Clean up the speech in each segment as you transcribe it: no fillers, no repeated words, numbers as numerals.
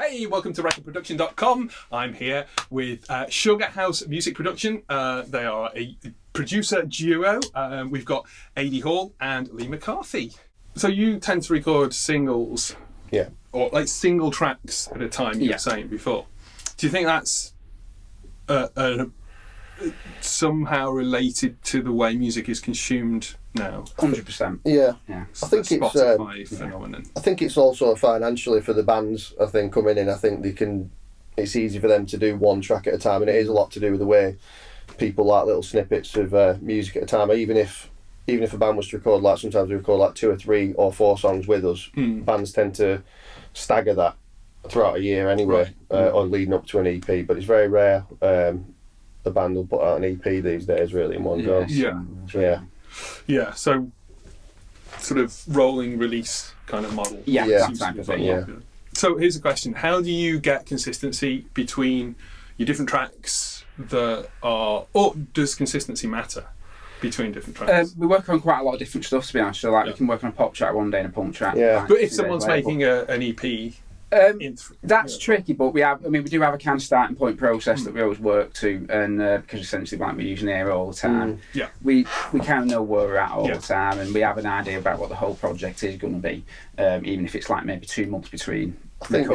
Hey, welcome to recordproduction.com. I'm here with Sugarhouse Music Production. They are a producer duo. We've got Ady Hall and Lee McCarthy. So you tend to record singles, or like single tracks at a time, you were saying before. Do you think that's somehow related to the way music is consumed now? 100%. Yeah. I think Spotify phenomenon. I think it's also financially for the bands. I think coming in, I think it's easy for them to do one track at a time, and it is a lot to do with the way people like little snippets of music at a time. Even if a band was to record, like sometimes we record like 2 or 3 or 4 songs with us, bands tend to stagger that throughout a year anyway, or leading up to an EP. But it's very rare the band will put out an EP these days, really, in one go. Yeah, so sort of rolling release kind of model. That type of thing. Yeah. So here's a question: how do you get consistency between your different tracks or does consistency matter between different tracks? We work on quite a lot of different stuff, to be honest. So we can work on a pop track one day and a punk track. Yeah. But if someone's making an EP, that's tricky, but we do have a kind of starting point process that we always work to, and because essentially we're using air all the time, we kind of know where we're at all the time, and we have an idea about what the whole project is going to be, even if it's like maybe 2 months between. I think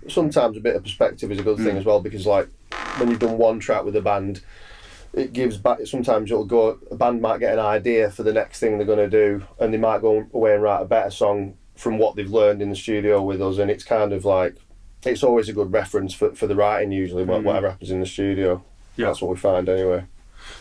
sometimes a bit of perspective is a good thing as well, because like when you've done one track with a band, it gives back. Sometimes a band might get an idea for the next thing they're going to do, and they might go away and write a better song from what they've learned in the studio with us, and it's kind of like, it's always a good reference for the writing usually, whatever happens in the studio. That's what we find anyway.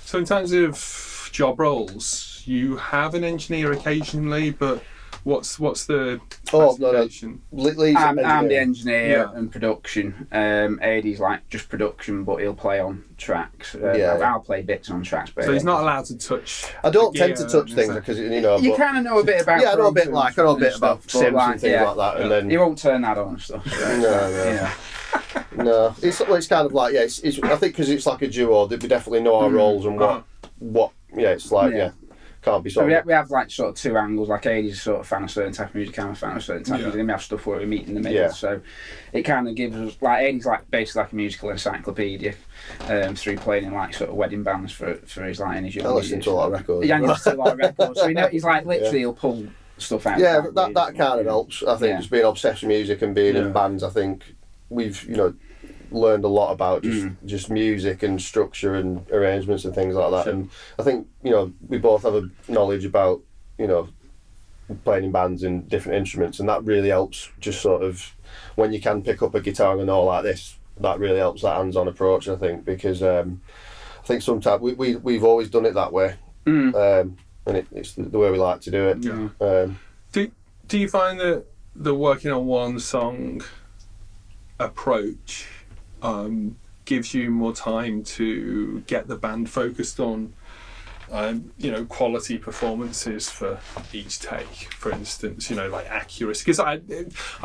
So in terms of job roles, you have an engineer occasionally, but what's the classification? I'm the engineer and production. Ady's like just production, but he'll play on tracks. I'll play bits on tracks. But so he's not allowed to touch. I don't tend to touch things because you kind of know a bit about. I know a bit about Sims and things like that, and then you won't turn that on and stuff. No. It's kind of like it's I think because it's like a duo that we definitely know our roles and what it's like can't be so we have like sort of 2 angles. Like Ady's sort of fan of certain type of music, I'm a fan of certain type of music, and we have stuff where we meet in the middle. So it kind of gives us, like, Ady's like basically like a musical encyclopedia through playing in like sort of wedding bands for his like in his young. I listen to a lot of records. Yeah, he listens to a lot of records. So he's like literally he'll pull stuff out. Yeah, that kind of helps. I think just being obsessed with music and being in bands. I think we've learned a lot about just music and structure and arrangements and things like that. And I think we both have a knowledge about playing in bands and different instruments, and that really helps. Just sort of when you can pick up a guitar and all like this, that really helps that hands-on approach, I think, because I think sometimes we've always done it that way, and it's the way we like to do it. Do you find that the working on one song approach gives you more time to get the band focused on quality performances for each take, for instance, like accuracy? Because I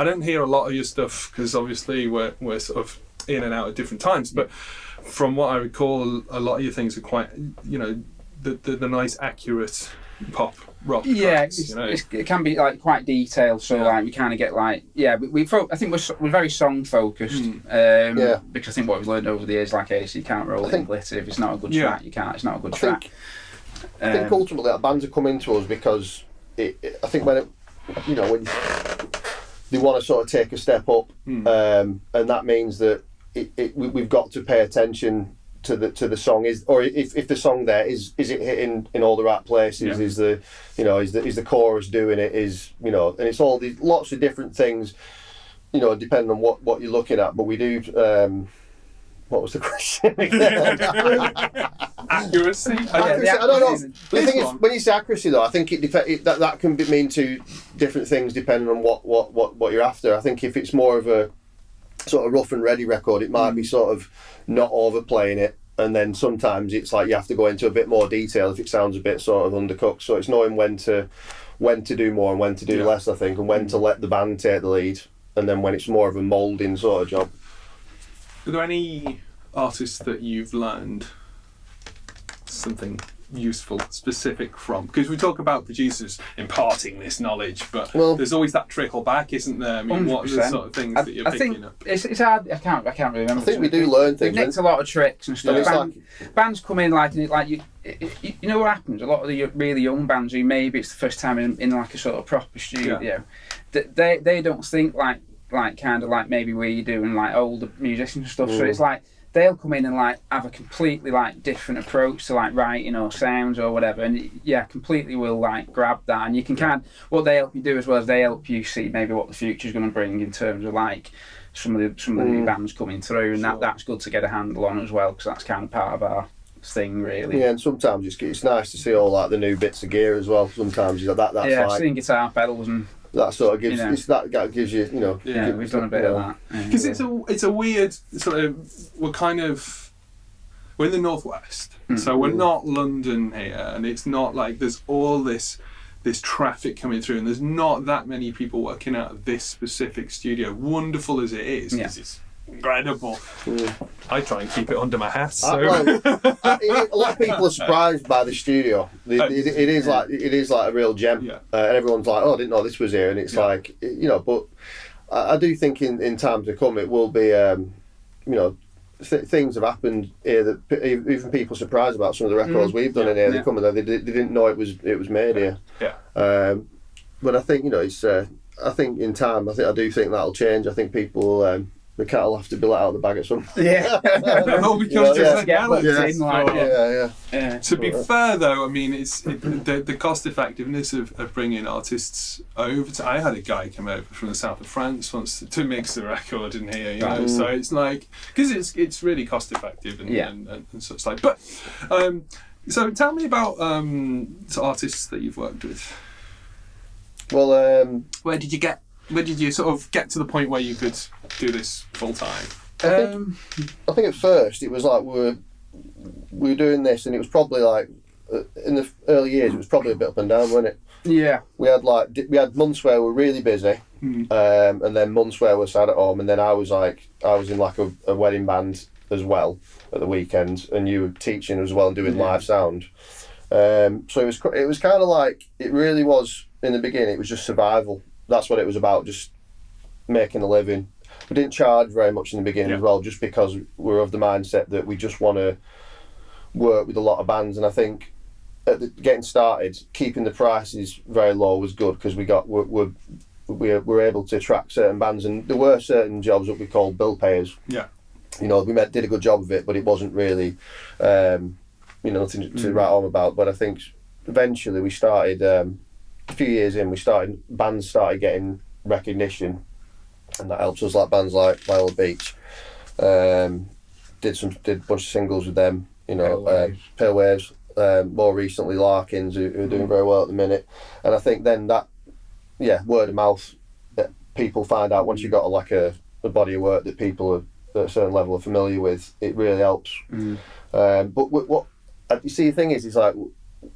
don't hear a lot of your stuff, because obviously we're sort of in and out at different times, but from what I recall, a lot of your things are quite the nice accurate pop rock tracks, it can be like quite detailed, so like we kind of get like I think we're very song focused, because I think what we've learned over the years, like you can't roll it in glitter. If it's not a good track, it's not a good track. I think ultimately that bands are coming to us because I think when they want to sort of take a step up, and that means that we've got to pay attention to the song, or if the song there is it hitting in all the right places, is the chorus doing it, and it's all these lots of different things, depending on what you're looking at. But we do what was the question again? Accuracy? I don't know. The thing is, when you say accuracy, though, I think that can mean 2 different things depending on what you're after. I think if it's more of a sort of rough and ready record, it might be sort of not overplaying it, and then sometimes it's like you have to go into a bit more detail if it sounds a bit sort of undercooked. So it's knowing when to do more and when to do less, I think, and when to let the band take the lead, and then when it's more of a moulding sort of job. Are there any artists that you've learned something useful, specific from? Because we talk about producers imparting this knowledge, but there's always that trickle back, isn't there? I mean, 100%. What are the sort of things that you're picking up? It's hard. I can't really remember. I think we do learn things. We've nicked a lot of tricks and stuff. Bands come in you know what happens? A lot of the really young bands who maybe it's the first time in like a sort of proper studio, they don't think like kind of like maybe we do and like older musicians and stuff. So it's like they'll come in and like have a completely like different approach to like writing or sounds or whatever, and completely will like grab that, and you can kind of, what they help you do as well as they help you see maybe what the future's going to bring in terms of like some of the new bands coming through, and that's good to get a handle on as well, because that's kind of part of our thing really. Yeah, and sometimes it's nice to see all like the new bits of gear as well. Sometimes that's like seeing guitar pedals and that sort of gives that gives you we've done a bit of that because it's a weird sort of we're in the northwest, so we're not London here, and it's not like there's all this traffic coming through, and there's not that many people working out of this specific studio, wonderful as it is, because it's incredible. I try and keep it under my hat. So. A lot of people are surprised by the studio. It is like a real gem, and everyone's like, "Oh, I didn't know this was here." And it's like, but I do think in time to come it will be, things have happened here that even people are surprised about some of the records we've done in here. They come in there, they didn't know it was made here. But I think it's. I think in time, I do think that'll change. I think people. The cat will have to be let out of the bag at some point. It all becomes just yeah. To be fair, though, I mean, it's the cost effectiveness of bringing artists over. I had a guy come over from the south of France once to mix the record in here, you know. So it's like, because it's really cost effective and such like. But so tell me about artists that you've worked with. Well, where did you sort of get to the point where you could do this full time? I think at first it was like we were doing this, and it was probably like in the early years it was probably a bit up and down, wasn't it? Yeah. We had months where we were really busy, and then months where we were sat at home, and then I was in like a wedding band as well at the weekends, and you were teaching as well and doing live sound. So it was kind of like, it really was in the beginning. It was just survival. That's what it was about, just making a living. We didn't charge very much in the beginning as well, just because we're of the mindset that we just want to work with a lot of bands. And I think getting started, keeping the prices very low was good, because we were able to attract certain bands, and there were certain jobs that we called bill payers. Yeah. We did a good job of it, but it wasn't really, nothing to write home about. But I think eventually we started. A few years in, bands started getting recognition, and that helps us, like bands like Viola Beach. Did a bunch of singles with them, Pale Waves. More recently, Larkins, who are doing very well at the minute. And I think then that, word of mouth, that people find out once you've got a body of work that people are at a certain level are familiar with, it really helps. But what you see, the thing is like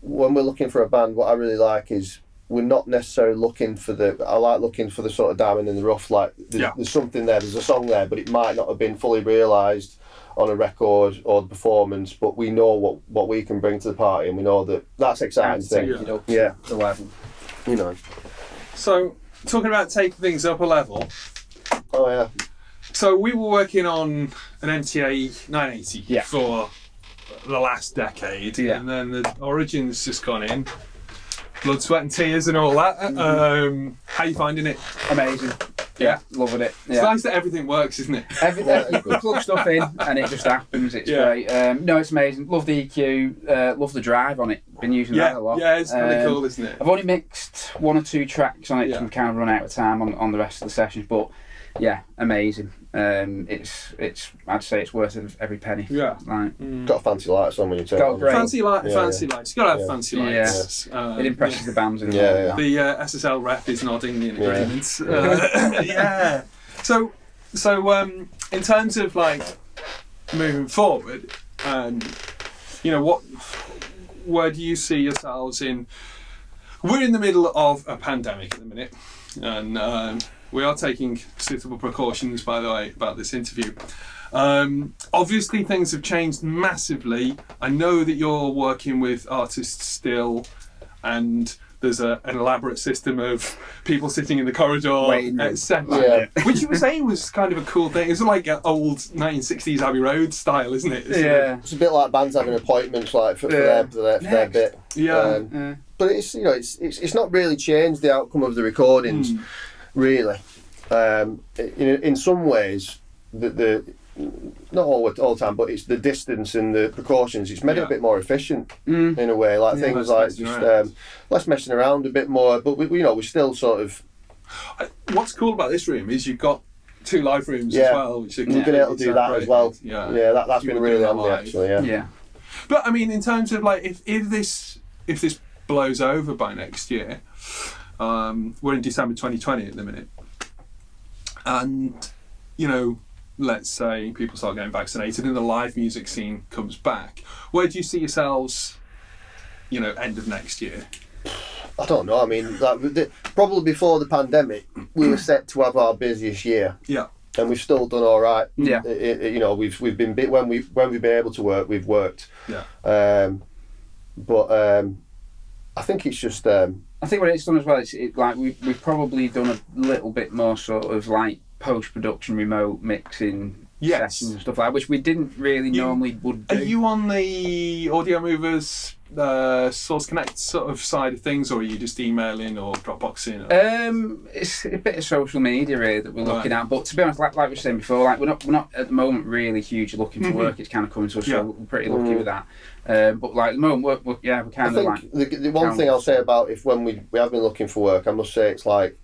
when we're looking for a band, what I really like is, we're not necessarily looking for I like looking for the sort of diamond in the rough, like there's something there, there's a song there, but it might not have been fully realised on a record or the performance, but we know what we can bring to the party, and we know that's exciting thing. The level. So, talking about taking things up a level. Oh yeah. So we were working on an MTA 980 for the last decade, and then the Origin's just gone in. Blood, sweat and tears and all that. How are you finding it? Amazing. Yeah, loving it. It's nice that everything works, isn't it? You plug stuff in and it just happens. It's great. No, it's amazing. Love the EQ. Love the drive on it. Been using that a lot. Yeah, it's really cool, isn't it? I've only mixed 1 or 2 tracks on it and kind of run out of time on the rest of the sessions, but yeah, amazing. It's I'd say it's worth every penny. Yeah. Got fancy lights on when you turn it on. Fancy lights. You've got to have fancy lights. It impresses the bands. The SSL rep is nodding in agreement. So in terms of like moving forward, where do you see yourselves in? We're in the middle of a pandemic at the minute, and We are taking suitable precautions, by the way, about this interview. Obviously, things have changed massively. I know that you're working with artists still, and there's an elaborate system of people sitting in the corridor, etc. Which you were saying was kind of a cool thing. It's like an old 1960s Abbey Road style, isn't it? It's a bit like bands having appointments, like for their bit. But it's not really changed the outcome of the recordings, really. In some ways, the not all the time, but it's the distance and the precautions. It's made it a bit more efficient in a way, like things like just less messing around a bit more. But we're still sort of. What's cool about this room is you've got 2 live rooms as well, which we've been able to do that as well. That's been really handy actually. But I mean, in terms of like, if this blows over by next year, we're in December 2020 at the minute, and let's say people start getting vaccinated and the live music scene comes back, where do you see yourselves, end of next year? I don't know. I mean, probably before the pandemic, we were set to have our busiest year. Yeah. And we've still done all right. Yeah. We've been when we've been able to work, we've worked. Yeah. But I think it's just. I think what it's done as well is we've probably done a little bit more sort of like post-production remote mixing sessions and stuff like that, which we didn't really normally would do. Are you on the Audio Movers Source Connect sort of side of things, or are you just emailing or Dropboxing? It's a bit of social media really that we're looking at, but to be honest, like we were saying before, like we're not at the moment really hugely looking for work. It's kind of coming to us, so we're pretty lucky with that. But like at the moment, we're kind of like. The one thing I'll say about when we have been looking for work, I must say it's like.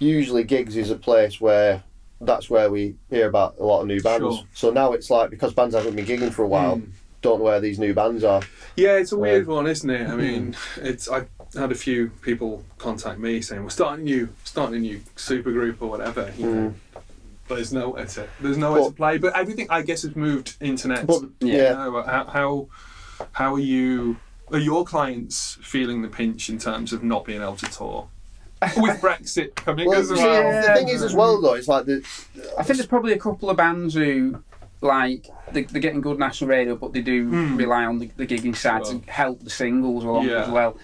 Usually gigs is a place where that's where we hear about a lot of new bands. Sure. So now it's like, because bands haven't been gigging for a while, don't know where these new bands are. Yeah, it's a weird one, isn't it? I mean, I had a few people contact me saying we're starting a new super group or whatever. But there's nowhere to play. But everything, I guess, has moved internet. But, how are your clients feeling the pinch in terms of not being able to tour? With Brexit coming as well. The thing is as well though, it's like I think there's probably a couple of bands who they're getting good national radio, but they do rely on the gigging side to help the singles along as well.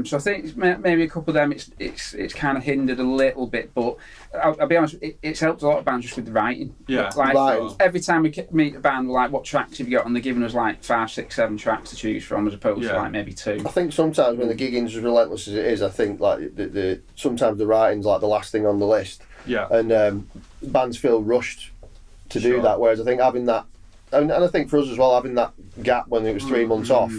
So I think maybe a couple of them it's kind of hindered a little bit, but I'll be honest, it's helped a lot of bands just with the writing. Yeah, every time we meet a band, we're like, what tracks have you got? And they're giving us like 5, 6, 7 tracks to choose from, as opposed to like maybe 2. I think sometimes when the gigging's as relentless as it is, I think like sometimes the writing's like the last thing on the list. Yeah, and bands feel rushed to do that, whereas I think having that, and I think for us as well, having that gap when it was 3 months off,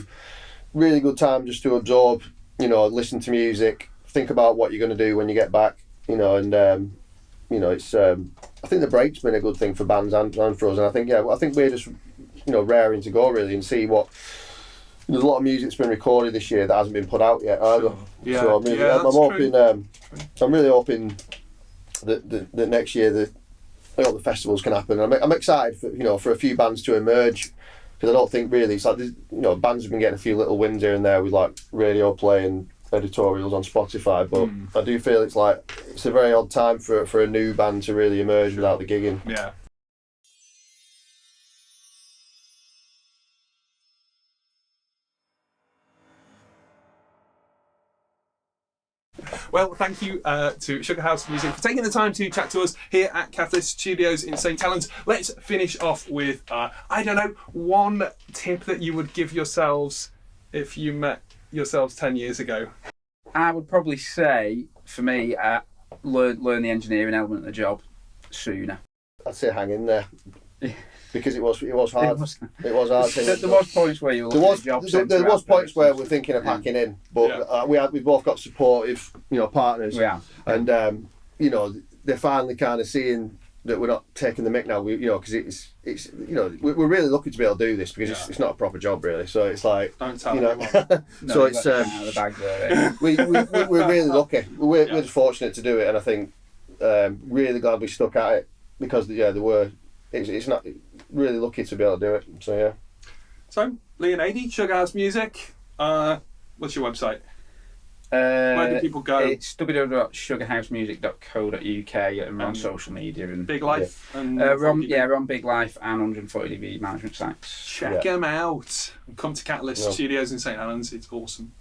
really good time just to absorb, listen to music, think about what you're going to do when you get back, and it's I think the break's been a good thing for bands and for us, and I think we're just raring to go really and see what. There's a lot of music that's been recorded this year that hasn't been put out yet either. Yeah, so I'm really hoping that next year all the festivals can happen. I'm excited for a few bands to emerge, because I don't think really it's like bands have been getting a few little wins here and there with like radio play and editorials on Spotify, but I do feel it's a very odd time for a new band to really emerge without the gigging. Yeah. Well, thank you to Sugarhouse Music for taking the time to chat to us here at Catalyst Studios in St Helens. Let's finish off with, one tip that you would give yourselves if you met yourselves 10 years ago. I would probably say, for me, learn the engineering element of the job sooner. I'd say hang in there. Because it was hard. It was hard. There was points where you were looking at jobs. There was points where we're thinking of packing in, but we've both got supportive, partners. Yeah. And they're finally kind of seeing that we're not taking the mick now. Because we're really lucky to be able to do this, because it's not a proper job really. So it's like, don't tell anyone. So it's out of the bag there. We're really lucky. We're just fortunate to do it, and I think really glad we stuck at it, because it's not really lucky to be able to do it. So yeah. So Lee and Ady, Sugarhouse Music. What's your website? Where do people go? It's www.sugarhousemusic.co.uk and we're on social media. And Big Life? And we're on Big Life and 140 dB management sites. Check them out. And come to Catalyst Studios in St Helens. It's awesome.